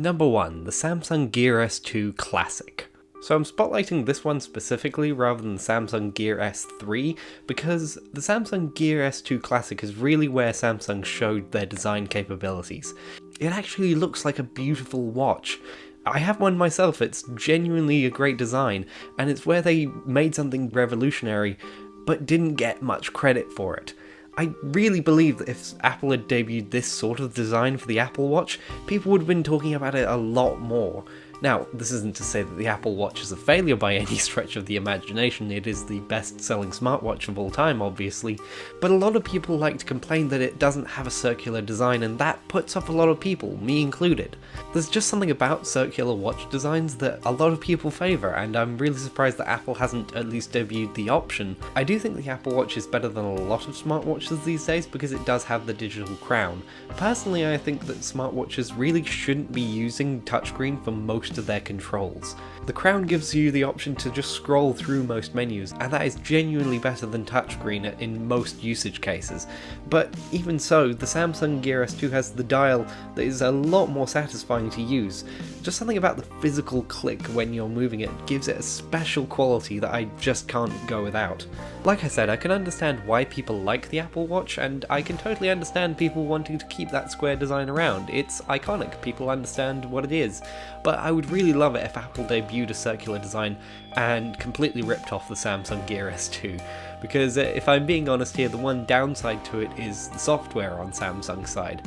Number 1, the Samsung Gear S2 Classic. So I'm spotlighting this one specifically rather than the Samsung Gear S3 because the Samsung Gear S2 Classic is really where Samsung showed their design capabilities. It actually looks like a beautiful watch. I have one myself, it's genuinely a great design, and it's where they made something revolutionary but didn't get much credit for it. I really believe that if Apple had debuted this sort of design for the Apple Watch, people would have been talking about it a lot more. Now, this isn't to say that the Apple Watch is a failure by any stretch of the imagination, it is the best-selling smartwatch of all time, obviously, but a lot of people like to complain that it doesn't have a circular design, and that puts off a lot of people, me included. There's just something about circular watch designs that a lot of people favour, and I'm really surprised that Apple hasn't at least debuted the option. I do think the Apple Watch is better than a lot of smartwatches these days because it does have the digital crown. Personally, I think that smartwatches really shouldn't be using touchscreen for most of their controls. The crown gives you the option to just scroll through most menus, and that is genuinely better than touchscreen in most usage cases. But even so, the Samsung Gear S2 has the dial that is a lot more satisfying to use. Just something about the physical click when you're moving it gives it a special quality that I just can't go without. Like I said, I can understand why people like the Apple Watch, and I can totally understand people wanting to keep that square design around. It's iconic, people understand what it is. But I would really love it if Apple debuted a circular design and completely ripped off the Samsung Gear S2. Because if I'm being honest here, the one downside to it is the software on Samsung's side.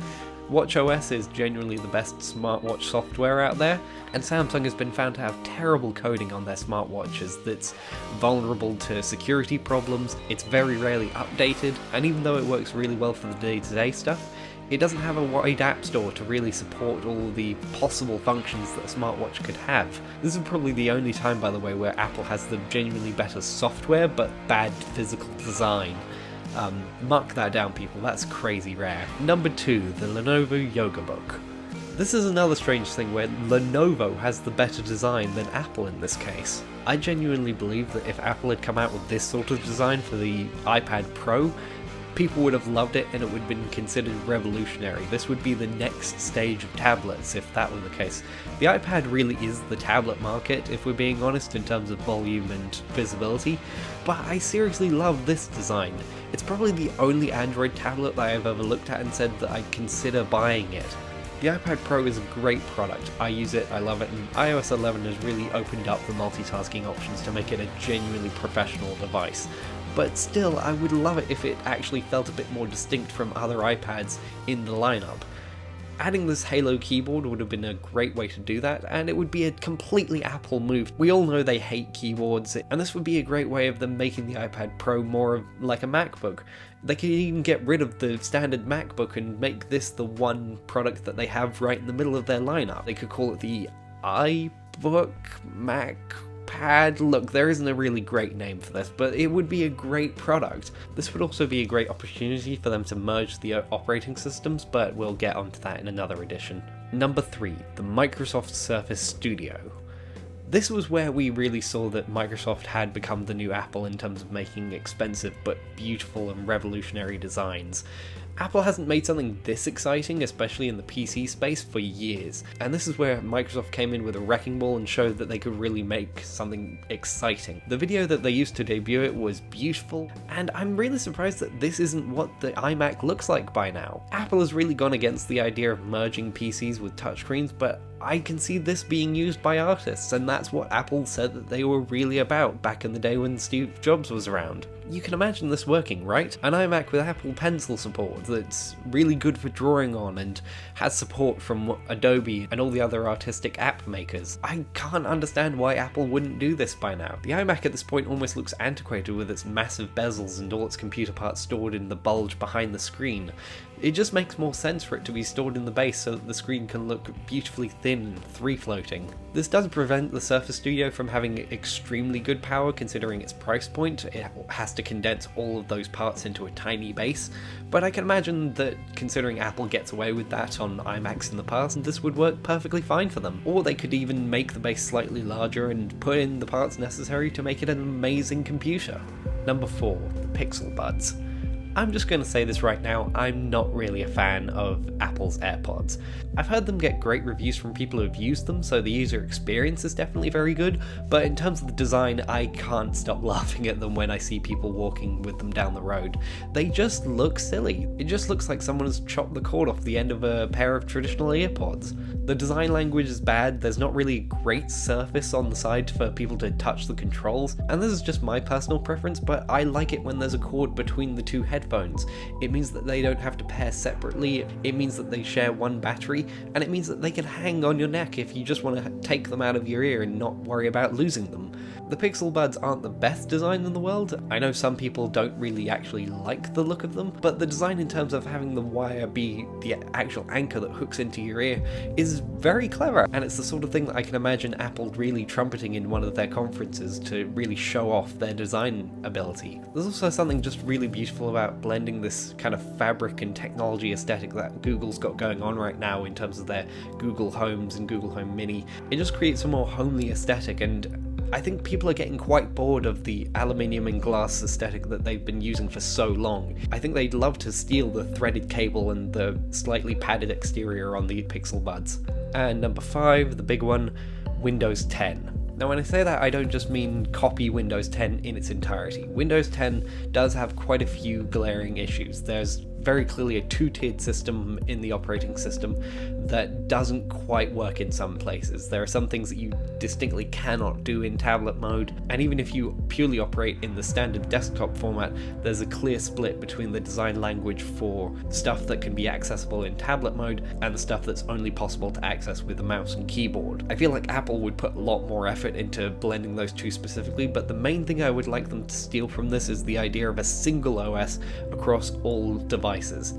WatchOS is genuinely the best smartwatch software out there, and Samsung has been found to have terrible coding on their smartwatches that's vulnerable to security problems, it's very rarely updated, and even though it works really well for the day-to-day stuff, it doesn't have a wide app store to really support all the possible functions that a smartwatch could have. This is probably the only time, by the way, where Apple has the genuinely better software but bad physical design. Mark that down, people, that's crazy rare. Number 2, the Lenovo Yoga Book. This is another strange thing where Lenovo has the better design than Apple in this case. I genuinely believe that if Apple had come out with this sort of design for the iPad Pro, people would have loved it and it would have been considered revolutionary. This would be the next stage of tablets if that were the case. The iPad really is the tablet market, if we're being honest, in terms of volume and visibility, but I seriously love this design. It's probably the only Android tablet that I've ever looked at and said that I'd consider buying it. The iPad Pro is a great product, I use it, I love it, and iOS 11 has really opened up the multitasking options to make it a genuinely professional device. But still, I would love it if it actually felt a bit more distinct from other iPads in the lineup. Adding this Halo keyboard would have been a great way to do that, and it would be a completely Apple move. We all know they hate keyboards, and this would be a great way of them making the iPad Pro more of like a MacBook. They could even get rid of the standard MacBook and make this the one product that they have right in the middle of their lineup. They could call it the iBook Mac Pad. Look, there isn't a really great name for this, but it would be a great product. This would also be a great opportunity for them to merge the operating systems, but we'll get onto that in another edition. Number 3, the Microsoft Surface Studio. This was where we really saw that Microsoft had become the new Apple in terms of making expensive but beautiful and revolutionary designs. Apple hasn't made something this exciting, especially in the PC space, for years, and this is where Microsoft came in with a wrecking ball and showed that they could really make something exciting. The video that they used to debut it was beautiful, and I'm really surprised that this isn't what the iMac looks like by now. Apple has really gone against the idea of merging PCs with touchscreens, but I can see this being used by artists, and that's what Apple said that they were really about back in the day when Steve Jobs was around. You can imagine this working, right? An iMac with Apple Pencil support that's really good for drawing on and has support from Adobe and all the other artistic app makers. I can't understand why Apple wouldn't do this by now. The iMac at this point almost looks antiquated with its massive bezels and all its computer parts stored in the bulge behind the screen. It just makes more sense for it to be stored in the base so that the screen can look beautifully thin and free-floating. This does prevent the Surface Studio from having extremely good power considering its price point. It has to condense all of those parts into a tiny base, but I can imagine that considering Apple gets away with that on iMacs in the past, this would work perfectly fine for them. Or they could even make the base slightly larger and put in the parts necessary to make it an amazing computer. Number 4, the Pixel Buds. I'm just going to say this right now, I'm not really a fan of Apple's AirPods. I've heard them get great reviews from people who have used them, so the user experience is definitely very good, but in terms of the design, I can't stop laughing at them when I see people walking with them down the road. They just look silly. It just looks like someone has chopped the cord off the end of a pair of traditional AirPods. The design language is bad, there's not really a great surface on the side for people to touch the controls, and this is just my personal preference, but I like it when there's a cord between the two headphones. It means that they don't have to pair separately, it means that they share one battery, and it means that they can hang on your neck if you just want to take them out of your ear and not worry about losing them. The Pixel Buds aren't the best design in the world. I know some people don't really actually like the look of them, but the design in terms of having the wire be the actual anchor that hooks into your ear is very clever, and it's the sort of thing that I can imagine Apple really trumpeting in one of their conferences to really show off their design ability. There's also something just really beautiful about blending this kind of fabric and technology aesthetic that Google's got going on right now in terms of their Google Homes and Google Home Mini. It just creates a more homely aesthetic, and I think people are getting quite bored of the aluminium and glass aesthetic that they've been using for so long. I think they'd love to steal the threaded cable and the slightly padded exterior on the Pixel Buds. And number 5, the big one, Windows 10. Now when I say that, I don't just mean copy Windows 10 in its entirety. Windows 10 does have quite a few glaring issues. There's very clearly a two-tiered system in the operating system that doesn't quite work in some places. There are some things that you distinctly cannot do in tablet mode, and even if you purely operate in the standard desktop format, there's a clear split between the design language for stuff that can be accessible in tablet mode and the stuff that's only possible to access with a mouse and keyboard. I feel like Apple would put a lot more effort into blending those two specifically, but the main thing I would like them to steal from this is the idea of a single OS across all devices.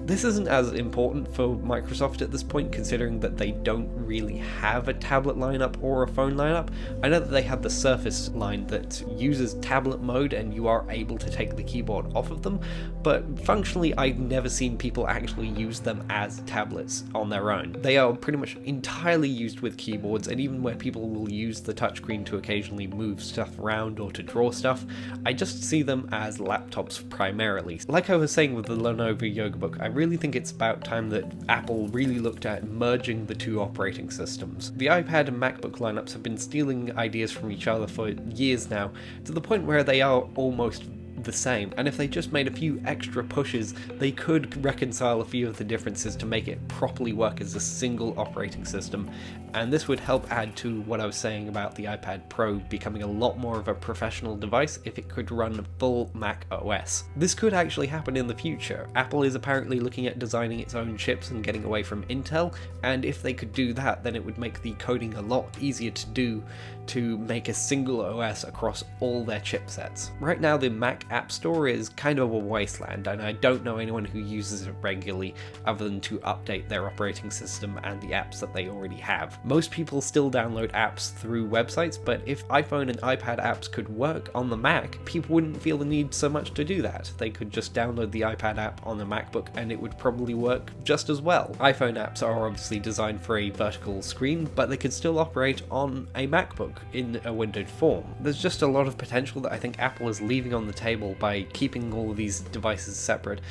This isn't as important for Microsoft at this point, considering that they don't really have a tablet lineup or a phone lineup. I know that they have the Surface line that uses tablet mode and you are able to take the keyboard off of them, but functionally I've never seen people actually use them as tablets on their own. They are pretty much entirely used with keyboards, and even where people will use the touchscreen to occasionally move stuff around or to draw stuff, I just see them as laptops primarily. Like I was saying with the Lenovo Yoga Book, I really think it's about time that Apple really looked at merging the two operating systems. The iPad and MacBook lineups have been stealing ideas from each other for years now, to the point where they are almost the same, and if they just made a few extra pushes, they could reconcile a few of the differences to make it properly work as a single operating system, and this would help add to what I was saying about the iPad Pro becoming a lot more of a professional device if it could run full Mac OS. This could actually happen in the future. Apple is apparently looking at designing its own chips and getting away from Intel, and if they could do that, then it would make the coding a lot easier to do to make a single OS across all their chipsets. Right now the Mac App Store is kind of a wasteland, and I don't know anyone who uses it regularly other than to update their operating system and the apps that they already have. Most people still download apps through websites, but if iPhone and iPad apps could work on the Mac, people wouldn't feel the need so much to do that. They could just download the iPad app on the MacBook and it would probably work just as well. iPhone apps are obviously designed for a vertical screen, but they could still operate on a MacBook in a windowed form. There's just a lot of potential that I think Apple is leaving on the table by keeping all of these devices separate.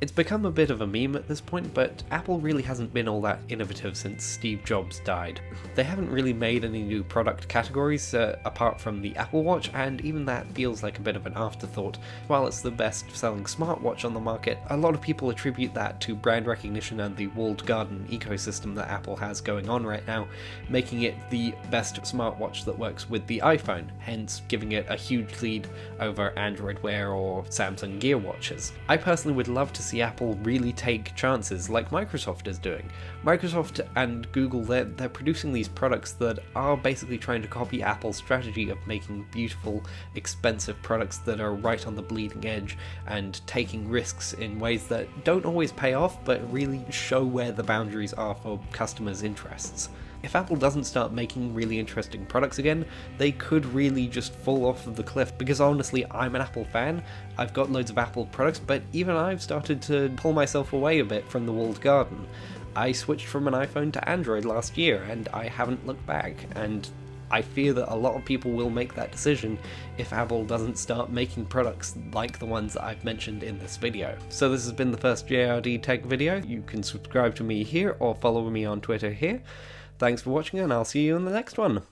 It's become a bit of a meme at this point, but Apple really hasn't been all that innovative since Steve Jobs died. They haven't really made any new product categories apart from the Apple Watch, and even that feels like a bit of an afterthought. While it's the best selling smartwatch on the market, a lot of people attribute that to brand recognition and the walled garden ecosystem that Apple has going on right now, making it the best smartwatch that works with the iPhone, hence giving it a huge lead over Android Wear or Samsung Gear watches. I personally would love to see Apple really take chances like Microsoft is doing. Microsoft and Google, they're producing these products that are basically trying to copy Apple's strategy of making beautiful, expensive products that are right on the bleeding edge and taking risks in ways that don't always pay off but really show where the boundaries are for customers' interests. If Apple doesn't start making really interesting products again, they could really just fall off of the cliff, because honestly, I'm an Apple fan, I've got loads of Apple products, but even I've started to pull myself away a bit from the walled garden. I switched from an iPhone to Android last year, and I haven't looked back, and I fear that a lot of people will make that decision if Apple doesn't start making products like the ones that I've mentioned in this video. So this has been the first JRD Tech video. You can subscribe to me here or follow me on Twitter here. Thanks for watching, and I'll see you in the next one.